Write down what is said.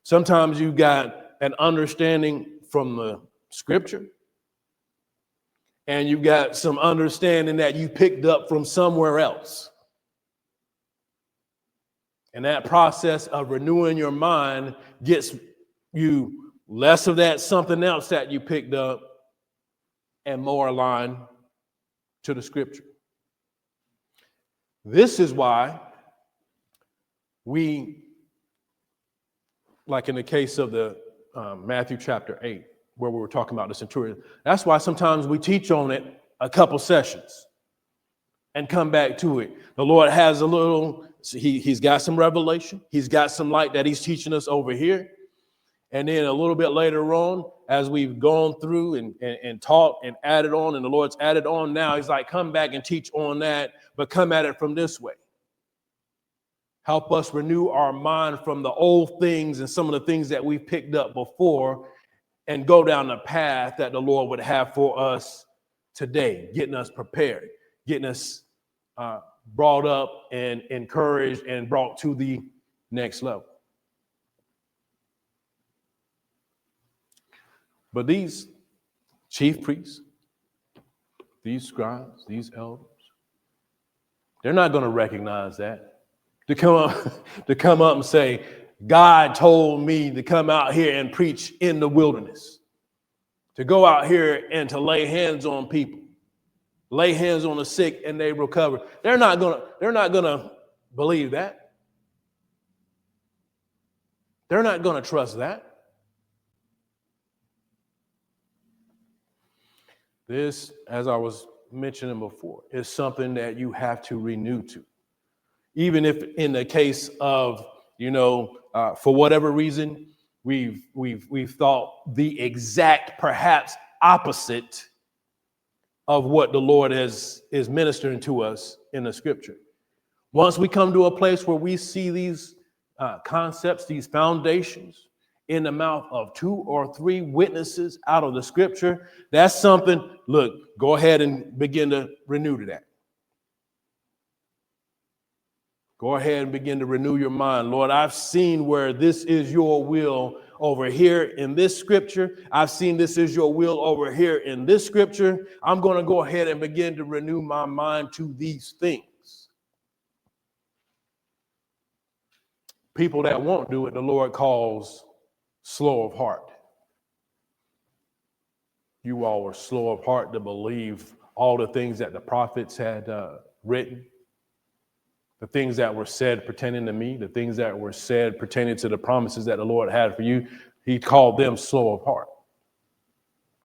Sometimes you got an understanding from the scripture, and you got some understanding that you picked up from somewhere else. And that process of renewing your mind gets you less of that something else that you picked up and more aligned to the scripture. This is why we, like in the case of the Matthew chapter 8, where we were talking about the centurion, that's why sometimes we teach on it a couple sessions and come back to it. The Lord has a little, he's got some revelation. He's got some light that he's teaching us over here. And then a little bit later on, as we've gone through and taught and added on, and the Lord's added on now, he's like, come back and teach on that, but come at it from this way. Help us renew our mind from the old things and some of the things that we picked up before and go down the path that the Lord would have for us today, getting us prepared, getting us brought up and encouraged and brought to the next level. But these chief priests, these scribes, these elders, they're not going to recognize that. To come up and say, God told me to come out here and preach in the wilderness, to go out here and to lay hands on people, lay hands on the sick and they recover. They're not gonna believe that. They're not gonna trust that. This, as I was mentioning before, is something that you have to renew to. Even if in the case of, for whatever reason, we've thought the exact, perhaps opposite of what the Lord is ministering to us in the scripture. Once we come to a place where we see these concepts, these foundations in the mouth of 2 or 3 witnesses out of the scripture, that's something, look, go ahead and begin to renew to that. Go ahead and begin to renew your mind. Lord, I've seen where this is your will over here in this scripture. I've seen this is your will over here in this scripture. I'm going to go ahead and begin to renew my mind to these things. People that won't do it, the Lord calls slow of heart. You all were slow of heart to believe all the things that the prophets had written. The things that were said pertaining to me, the things that were said pertaining to the promises that the Lord had for you, he called them slow of heart.